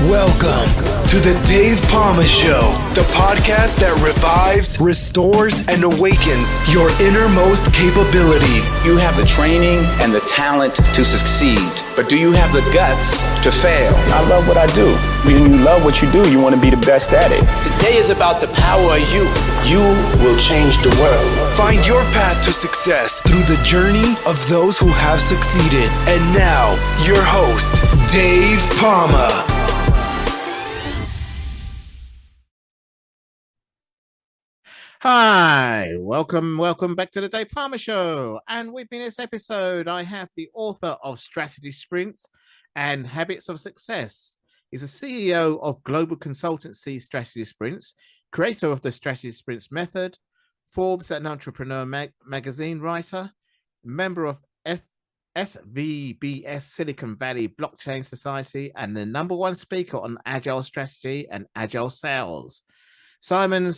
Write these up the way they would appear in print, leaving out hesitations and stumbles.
Welcome to the Dave Palma Show, the podcast that revives, restores, and awakens your innermost capabilities. You have the training and the talent to succeed, but do you have the guts to fail? I love what I do. When you love what you do, you want to be the best at it. Today is about the power of you. You will change the world. Find your path to success through the journey of those who have succeeded. And now, your host, Dave Palma. Hi, welcome back to the Dave Palma Show. And with me in this episode, I have the author of Strategy Sprints and Habits of Success. He's a CEO of global consultancy Strategy Sprints, creator of the Strategy Sprints method, Forbes and Entrepreneur magazine writer, member of SVBS Silicon Valley Blockchain Society, and the #1 speaker on agile strategy and agile sales. Simon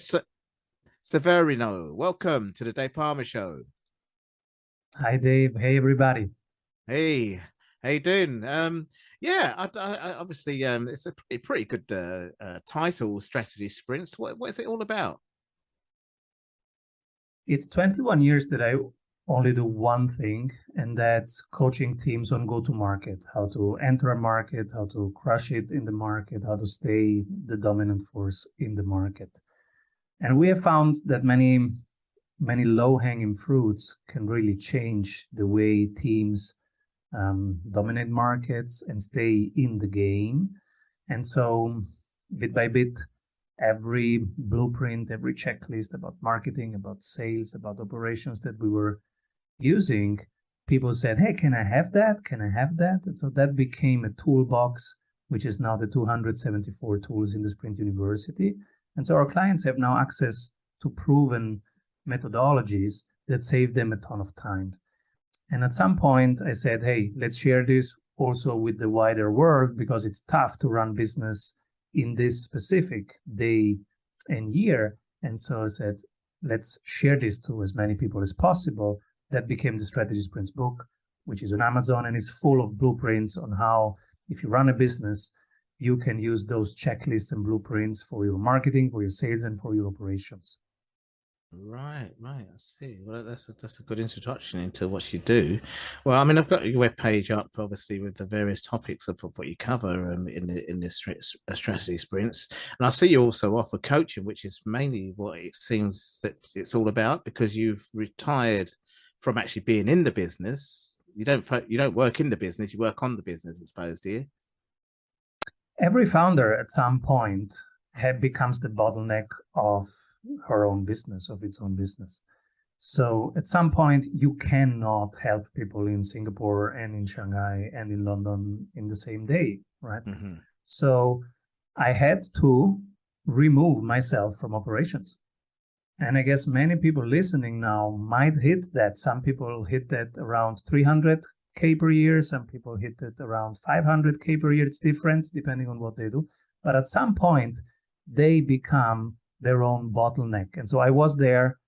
Severino, welcome to the Dave Palma Show. Hi, Dave. Hey, everybody. Hey, how you doing? I obviously, it's a pretty good title, Strategy Sprints. What is it all about? It's 21 years that I only do one thing, and that's coaching teams on go-to-market, how to enter a market, how to crush it in the market, how to stay the dominant force in the market. And we have found that many low-hanging fruits can really change the way teams dominate markets and stay in the game. And so bit by bit, every blueprint, every checklist about marketing, about sales, about operations that we were using, people said, hey, can I have that? Can I have that? And so that became a toolbox, which is now the 274 tools in the Sprint University. And so our clients have now access to proven methodologies that save them a ton of time. And at some point I said, hey, let's share this also with the wider world, because it's tough to run business in this specific day and year. And so I said, let's share this to as many people as possible. That became the Strategy Sprints book, which is on Amazon and is full of blueprints on how, if you run a business, you can use those checklists and blueprints for your marketing, for your sales, and for your operations. Right. I see. Well, that's a good introduction into what you do. Well, I mean, I've got your webpage up, obviously, with the various topics of what you cover in this strategy sprints, and I see you also offer coaching, which is mainly what it seems that it's all about, because you've retired from actually being in the business. You don't work in the business; you work on the business, I suppose, do you? Every founder at some point becomes the bottleneck of her own business, of its own business. So at some point, you cannot help people in Singapore and in Shanghai and in London in the same day, right? Mm-hmm. So I had to remove myself from operations. And I guess many people listening now might hit that. Some people hit that around 300K per year. Some people hit it around 500K per year. It's different depending on what they do. But at some point, they become their own bottleneck. And so I was there,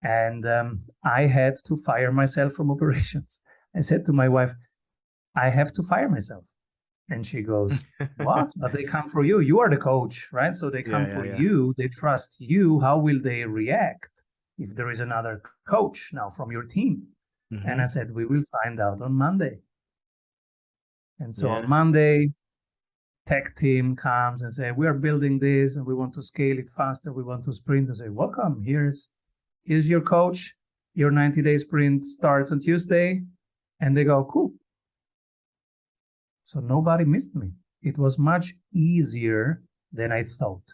and I had to fire myself from operations. I said to my wife, I have to fire myself. And she goes, what? But they come for you. You are the coach, right? So they come for you. They trust you. How will they react if there is another coach now from your team? Mm-hmm. And I said, we will find out on Monday. And so on Monday, tech team comes and say, we are building this and we want to scale it faster. We want to sprint. And say, welcome, here's your coach. Your 90-day sprint starts on Tuesday. And they go, cool. So nobody missed me. It was much easier than I thought.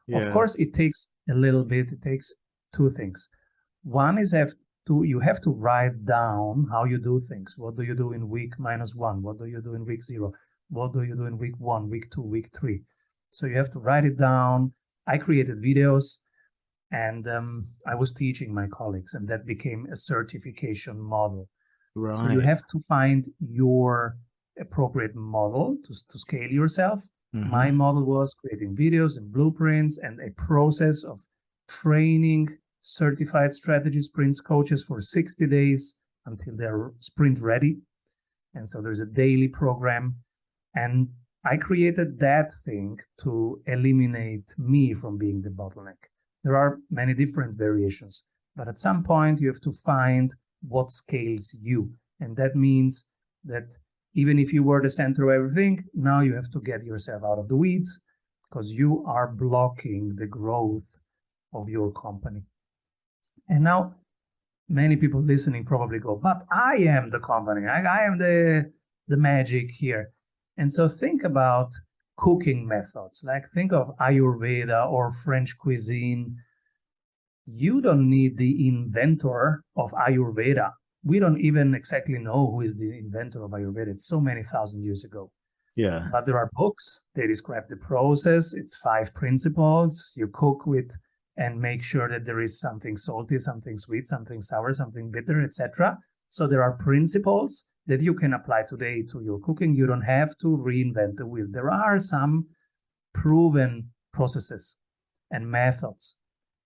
Yeah. Of course, it takes a little bit. It takes two things. One is you have to write down how you do things. What do you do in week -1? What do you do in week 0? What do you do in week 1, week 2, week 3? So you have to write it down. I created videos, and I was teaching my colleagues, and that became a certification model. Right. So you have to find your appropriate model to scale yourself. Mm-hmm. My model was creating videos and blueprints and a process of training certified strategy sprints coaches for 60 days until they're sprint ready. And so there's a daily program. And I created that thing to eliminate me from being the bottleneck. There are many different variations, but at some point you have to find what scales you. And that means that even if you were the center of everything, now you have to get yourself out of the weeds because you are blocking the growth of your company. And now many people listening probably go, but I am the company. I am the magic here. And so think about cooking methods, like think of Ayurveda or French cuisine. You don't need the inventor of Ayurveda. We don't even exactly know who is the inventor of Ayurveda. It's so many thousand years ago. Yeah. But there are books. They describe the process. It's 5 principles. You cook with and make sure that there is something salty, something sweet, something sour, something bitter, etc. So there are principles that you can apply today to your cooking. You don't have to reinvent the wheel. There are some proven processes and methods.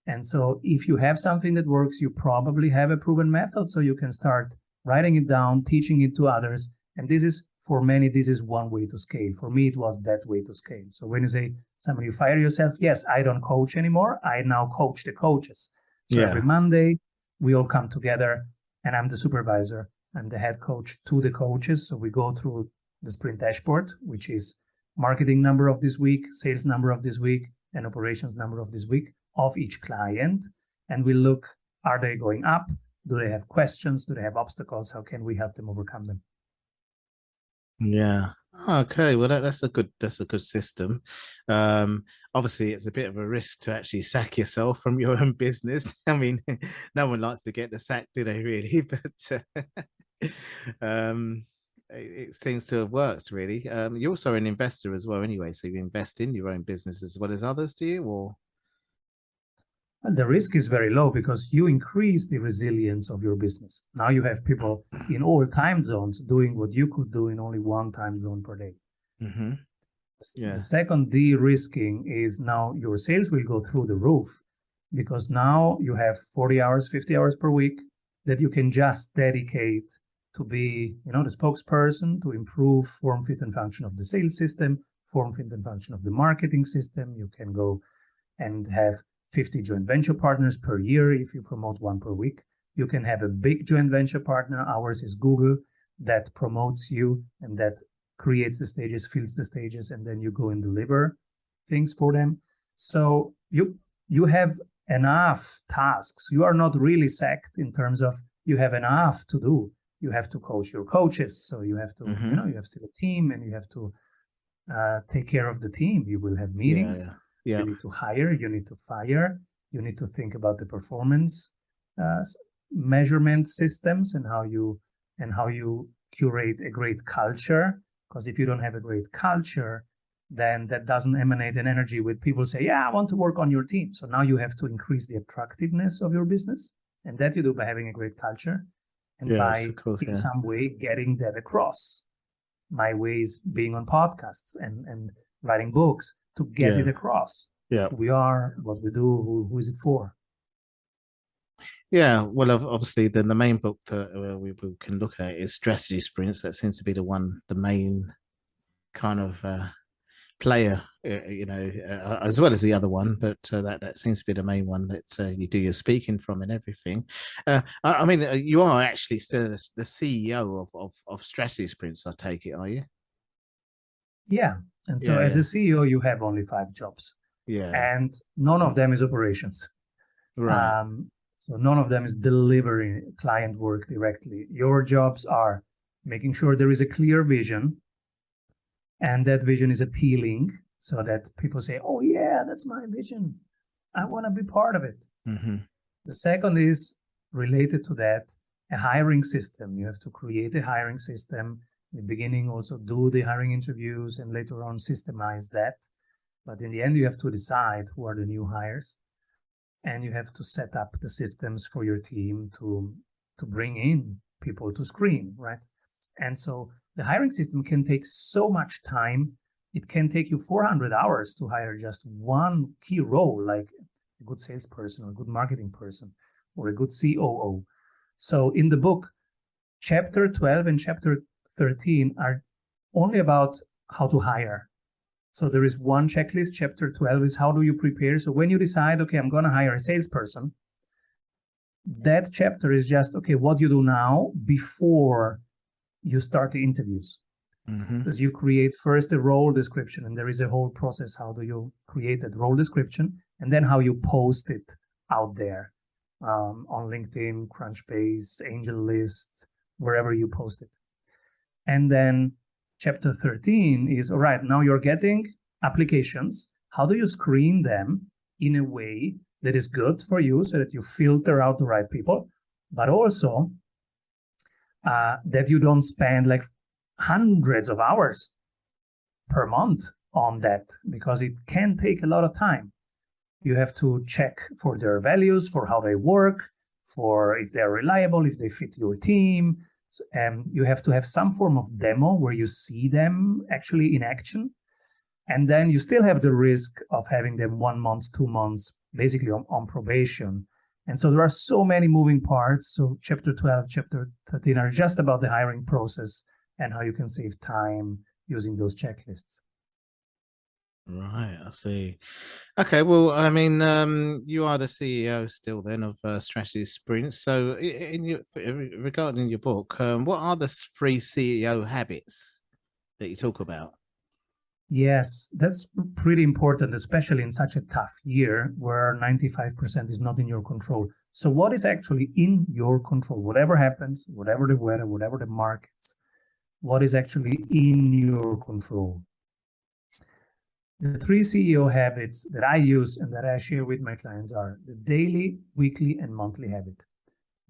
And so if you have something that works, you probably have a proven method. So you can start writing it down, teaching it to others. And this is, for many, this is one way to scale. For me, it was that way to scale. So when you say, somebody, you fire yourself, yes, I don't coach anymore. I now coach the coaches. So every Monday, we all come together and I'm the supervisor. I'm the head coach to the coaches. So we go through the sprint dashboard, which is marketing number of this week, sales number of this week, and operations number of this week of each client. And we look, are they going up? Do they have questions? Do they have obstacles? How can we help them overcome them? Yeah. Okay. Well, that's a good system. Obviously, it's a bit of a risk to actually sack yourself from your own business. I mean, no one likes to get the sack, do they? Really? But it seems to have worked. Really. You're also an investor as well, anyway. So you invest in your own business as well as others, do you? Or And the risk is very low because you increase the resilience of your business. Now you have people in all time zones doing what you could do in only one time zone per day. Mm-hmm. The second de-risking is now your sales will go through the roof because now you have 40 hours, 50 hours per week that you can just dedicate to be, the spokesperson to improve form, fit, and function of the sales system, form, fit, and function of the marketing system. You can go and have 50 joint venture partners per year if you promote one per week. You can have a big joint venture partner. Ours is Google that promotes you and that creates the stages, fills the stages, and then you go and deliver things for them. So you have enough tasks. You are not really sacked in terms of you have enough to do. You have to coach your coaches. So you have to, you have still a team and you have to take care of the team. You will have meetings. Yeah. You need to hire, you need to fire, you need to think about the performance measurement systems and how you curate a great culture. Because if you don't have a great culture, then that doesn't emanate an energy with people say, yeah, I want to work on your team. So now you have to increase the attractiveness of your business. And that you do by having a great culture and in some way getting that across. My way is being on podcasts and writing books to get it across. Yeah. Who we are, what we do, who is it for? Yeah, well, obviously, then the main book that we can look at is Strategy Sprints. That seems to be the main kind of player, as well as the other one. But that seems to be the main one that you do your speaking from and everything. I mean, you are actually still the CEO of Strategy Sprints, I take it, are you? Yeah. And so as a CEO, you have only 5 jobs. Yeah. And none of them is operations. Right. So none of them is delivering client work directly. Your jobs are making sure there is a clear vision and that vision is appealing so that people say, oh yeah, that's my vision. I want to be part of it. Mm-hmm. The second is related to that, a hiring system. You have to create a hiring system. In the beginning, also do the hiring interviews and later on systemize that. But in the end, you have to decide who are the new hires. And you have to set up the systems for your team to bring in people to screen, right? And so the hiring system can take so much time. It can take you 400 hours to hire just one key role, like a good salesperson or a good marketing person or a good COO. So in the book, chapter 12 and chapter 13 are only about how to hire. So there is one checklist. Chapter 12 is how do you prepare? So when you decide, okay, I'm going to hire a salesperson, that chapter is just, okay, what you do now before you start the interviews. Because you create first a role description, and there is a whole process. How do you create that role description? And then how you post it out there on LinkedIn, Crunchbase, AngelList, wherever you post it. And then chapter 13 is, all right, now you're getting applications. How do you screen them in a way that is good for you so that you filter out the right people, but also that you don't spend like hundreds of hours per month on that, because it can take a lot of time. You have to check for their values, for how they work, for if they're reliable, if they fit your team. You have to have some form of demo where you see them actually in action. And then you still have the risk of having them 1 month, 2 months, basically on probation. And so there are so many moving parts. So chapter 12, chapter 13 are just about the hiring process and how you can save time using those checklists. Right, I see. Okay, well, I mean, you are the CEO still then of Strategy Sprints. So, regarding your book, what are the 3 CEO habits that you talk about? Yes, that's pretty important, especially in such a tough year where 95% is not in your control. So, what is actually in your control? Whatever happens, whatever the weather, whatever the markets, what is actually in your control? The 3 CEO habits that I use and that I share with my clients are the daily, weekly, and monthly habit.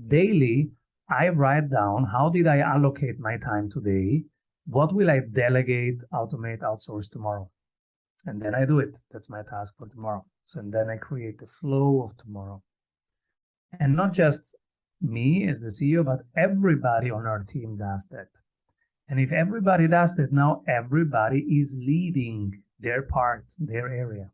Daily, I write down how did I allocate my time today? What will I delegate, automate, outsource tomorrow? And then I do it. That's my task for tomorrow. So and then I create the flow of tomorrow. And not just me as the CEO, but everybody on our team does that. And if everybody does that, now everybody is leading their part, their area.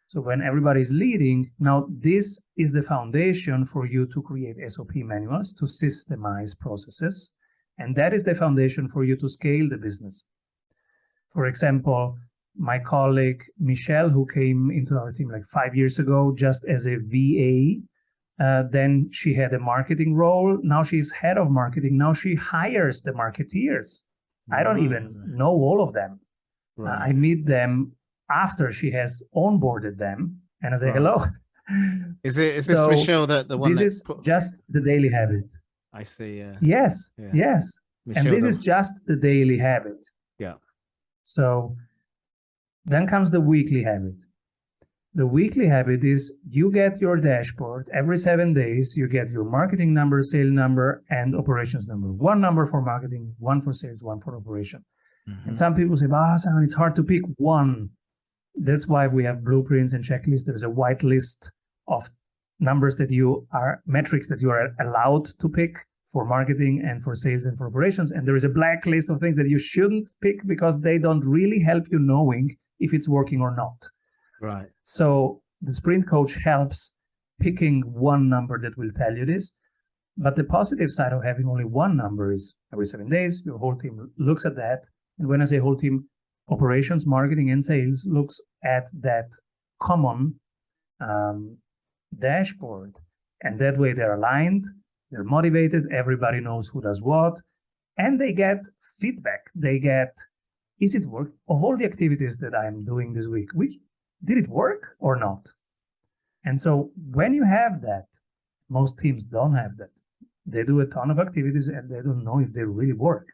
So when everybody is leading, now this is the foundation for you to create SOP manuals, to systemize processes. And that is the foundation for you to scale the business. For example, my colleague Michelle, who came into our team like 5 years ago, just as a VA, then she had a marketing role. Now she's head of marketing. Now she hires the marketeers. I don't even know all of them. Right. I meet them after she has onboarded them, and I say, hello. Is this Michelle, the one? This is just the daily habit. I see. Yes. Michelle, and this is just the daily habit. Yeah. So then comes the weekly habit. The weekly habit is you get your dashboard every 7 days. You get your marketing number, sales number, and operations number. 1 number for marketing, 1 for sales, 1 for operation. And some people say, Simon, it's hard to pick one. That's why we have blueprints and checklists. There's a white list of numbers metrics that you are allowed to pick for marketing and for sales and for operations. And there is a black list of things that you shouldn't pick because they don't really help you knowing if it's working or not. Right. So the sprint coach helps picking 1 number that will tell you this. But the positive side of having only 1 number is every 7 days, your whole team looks at that. And when I say whole team, operations, marketing, and sales looks at that common dashboard. And that way they're aligned, they're motivated, everybody knows who does what, and they get feedback. They get, is it work? Of all the activities that I'm doing this week, did it work or not? And so when you have that, most teams don't have that. They do a ton of activities and they don't know if they really work.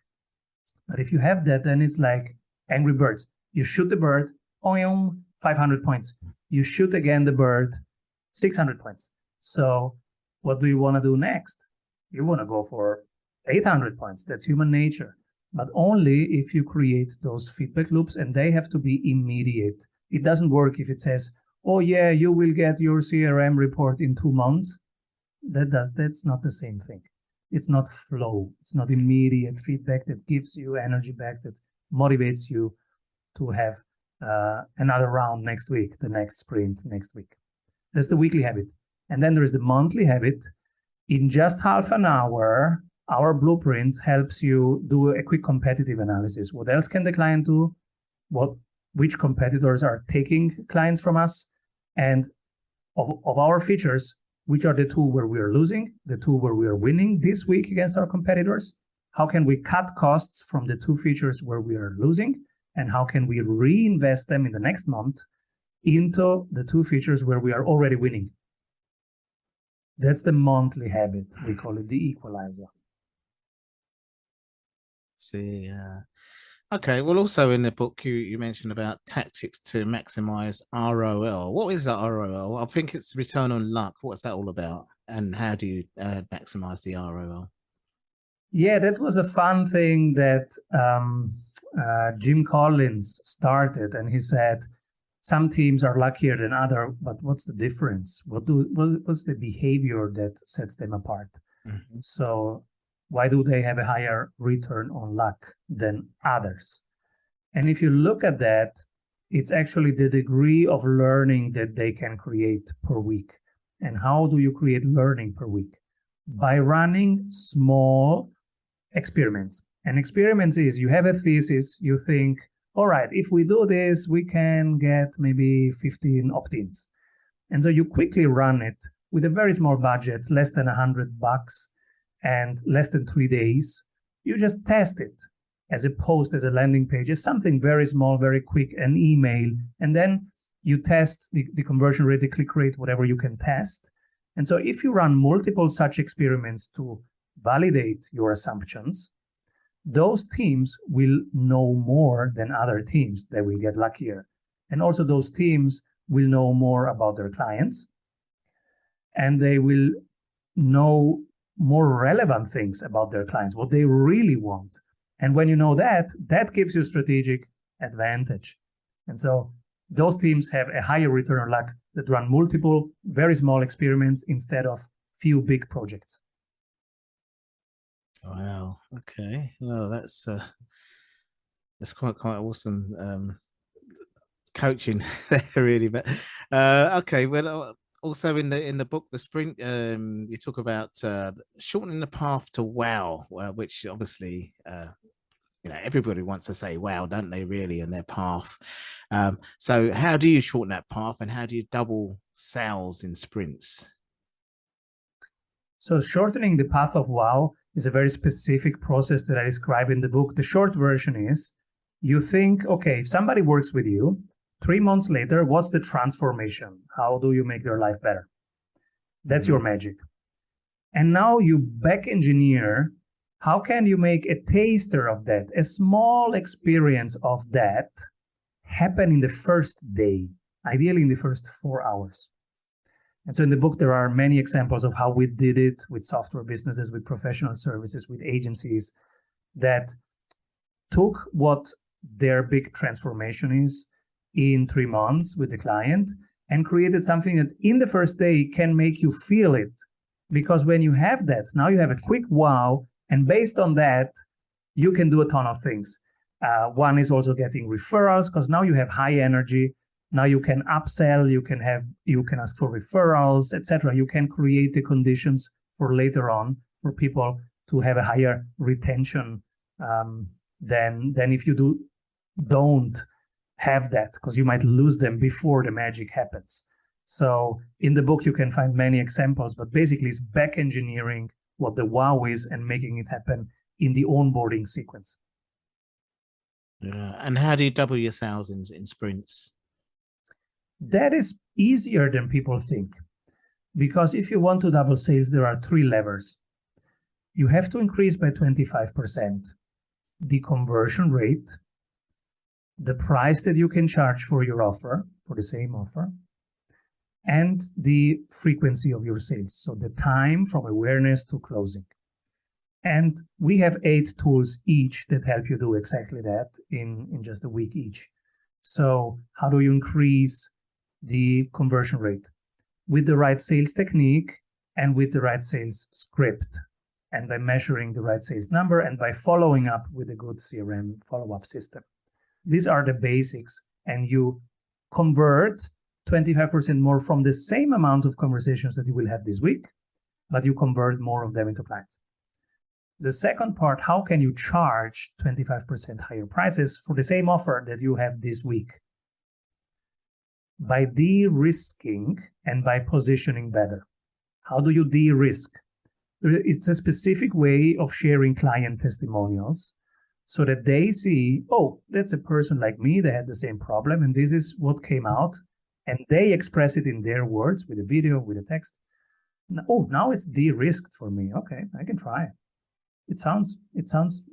But if you have that, then it's like Angry Birds. You shoot the bird, 500 points. You shoot again the bird, 600 points. So what do you want to do next? You want to go for 800 points. That's human nature. But only if you create those feedback loops, and they have to be immediate. It doesn't work if it says, oh yeah, you will get your CRM report in 2 months. That's not the same thing. It's not flow. It's not immediate feedback that gives you energy back, that motivates you to have another round next week, the next sprint next week. That's the weekly habit. And then there is the monthly habit. In just half an hour, our blueprint helps you do a quick competitive analysis. What else can the client do? What which competitors are taking clients from us, and of our features, which are the two where we are losing, the two where we are winning this week against our competitors. How can we cut costs from the two features where we are losing? And how can we reinvest them in the next month into the two features where we are already winning? That's the monthly habit. We call it the equalizer. See, okay. Well, also in the book, you mentioned about tactics to maximize ROL. What is that ROL? I think it's return on luck. What's that all about? And how do you maximize the ROL? Yeah, that was a fun thing that Jim Collins started, and he said some teams are luckier than other, but what's the difference? What's the behavior that sets them apart? Mm-hmm. So why do they have a higher return on luck than others? And if you look at that, it's actually the degree of learning that they can create per week. And how do you create learning per week? By running small experiments. And experiments is you have a thesis, you think, all right, if we do this, we can get maybe 15 opt-ins. And so you quickly run it with a very small budget, less than $100 and less than 3 days. You just test it as a post, as a landing page, as something very small, very quick, an email. And then you test the conversion rate, the click rate, whatever you can test. And so if you run multiple such experiments to validate your assumptions, those teams will know more than other teams. They will get luckier. And also those teams will know more about their clients, and they will know more relevant things about their clients, what they really want. And when you know that, that gives you strategic advantage. And so those teams have a higher return on luck that run multiple very small experiments instead of few big projects. Wow. Okay. Well, that's quite awesome coaching there, really. But okay. Well, also in the book, the sprint, you talk about shortening the path to wow, which obviously everybody wants to say wow, don't they? Really, in their path. So how do you shorten that path, and how do you double sales in sprints? So shortening the path of wow is a very specific process that I describe in the book. The short version is you think, okay, if somebody works with you, 3 months later, what's the transformation? How do you make their life better? That's your magic. And now you back engineer, how can you make a taster of that, a small experience of that happen in the first day, ideally in the first 4 hours. And so in the book, there are many examples of how we did it with software businesses, with professional services, with agencies that took what their big transformation is in 3 months with the client and created something that in the first day can make you feel it. Because when you have that, now you have a quick wow, and based on that, you can do a ton of things. One is also getting referrals, because now you have high energy. Now you can upsell, you can ask for referrals, etc. You can create the conditions for later on for people to have a higher retention than if you don't have that, because you might lose them before the magic happens. So in the book, you can find many examples, but basically it's back engineering what the wow is and making it happen in the onboarding sequence. Yeah. And how do you double your sales in sprints? That is easier than people think, because if you want to double sales, there are 3 levers. You have to increase by 25% the conversion rate, the price that you can charge for your offer, for the same offer, and the frequency of your sales. So the time from awareness to closing. And we have 8 tools each that help you do exactly that in just a week each. So how do you increase the conversion rate? With the right sales technique and with the right sales script, and by measuring the right sales number and by following up with a good CRM follow-up system. These are the basics, and you convert 25% more from the same amount of conversations that you will have this week, but you convert more of them into clients. The second part, how can you charge 25% higher prices for the same offer that you have this week? by de-risking and by positioning better. How do you de-risk? It's a specific way of sharing client testimonials so that they see, oh, that's a person like me, they had the same problem, and this is what came out. And they express it in their words with a video, with a text. Oh, now it's de-risked for me. Okay, I can try it. It sounds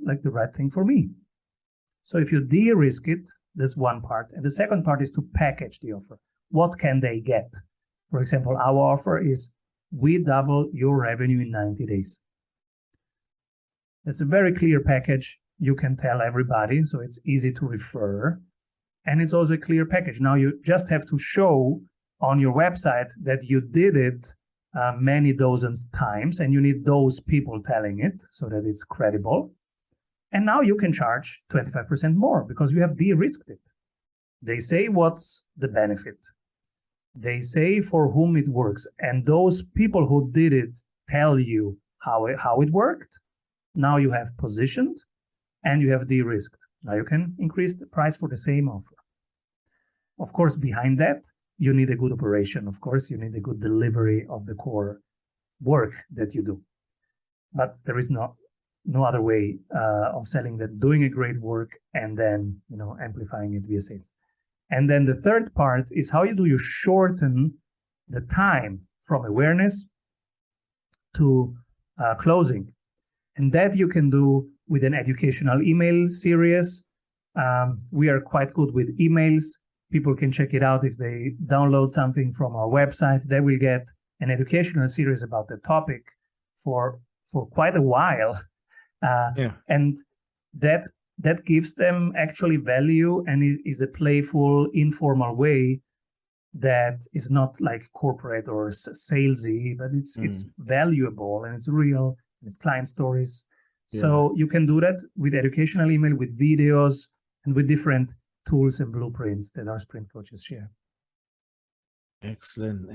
like the right thing for me. So if you de-risk it, that's one part. And the second part is to package the offer. What can they get? For example, our offer is we double your revenue in 90 days. That's a very clear package. You can tell everybody, so it's easy to refer. And it's also a clear package. Now you just have to show on your website that you did it many dozens times, and you need those people telling it so that it's credible. And now you can charge 25% more because you have de-risked it. They say what's the benefit. They say for whom it works. And those people who did it tell you how it worked. Now you have positioned and you have de-risked. Now you can increase the price for the same offer. Of course, behind that, you need a good operation. Of course, you need a good delivery of the core work that you do. But there is no other way of selling that, doing a great work and then, amplifying it via sales. And then the third part is how do you shorten the time from awareness to closing. And that you can do with an educational email series. We are quite good with emails. People can check it out if they download something from our website. They will get an educational series about the topic for quite a while. And that gives them actually value and is a playful, informal way that is not like corporate or salesy, but it's valuable and it's real and it's client stories. Yeah. So you can do that with educational email, with videos, and with different tools and blueprints that our sprint coaches share. Excellent.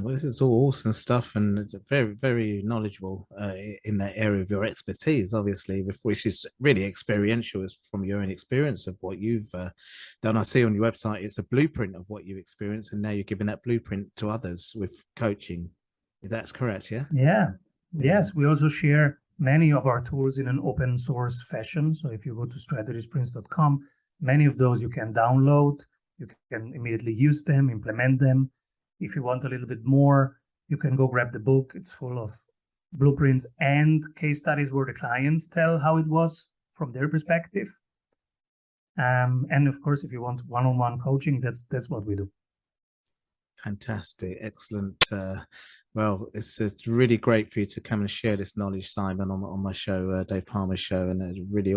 Well, this is all awesome stuff, and it's very, very knowledgeable in that area of your expertise, obviously, which is really experiential from your own experience of what you've done. I see on your website, it's a blueprint of what you experience, and now you're giving that blueprint to others with coaching. That's correct, yeah? Yeah. Yes, we also share many of our tools in an open source fashion. So if you go to strategysprints.com, many of those you can download, you can immediately use them, implement them. If you want a little bit more, you can go grab the book. It's full of blueprints and case studies where the clients tell how it was from their perspective. And of course, if you want one-on-one coaching, that's what we do. Fantastic. Excellent. Well, it's really great for you to come and share this knowledge, Simon, on my show, Dave Palmer's show. And it's really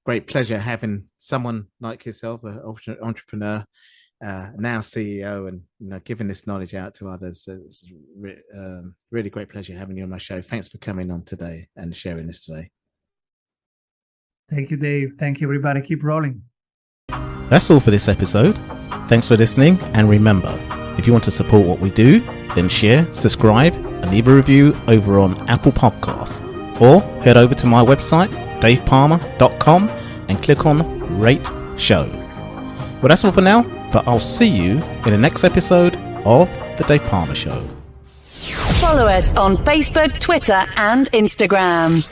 great pleasure having someone like yourself, an entrepreneur, now CEO, and giving this knowledge out to others. It's really great pleasure having you on my show. Thanks for coming on today and sharing this today. Thank you, Dave. Thank you, everybody. Keep rolling. That's all for this episode. Thanks for listening, and remember, if you want to support what we do, then share, subscribe, and leave a review over on Apple Podcasts, or head over to my website, davepalmer.com, and click on Rate Show. Well, that's all for now, but I'll see you in the next episode of The Dave Palmer Show. Follow us on Facebook, Twitter, and Instagram.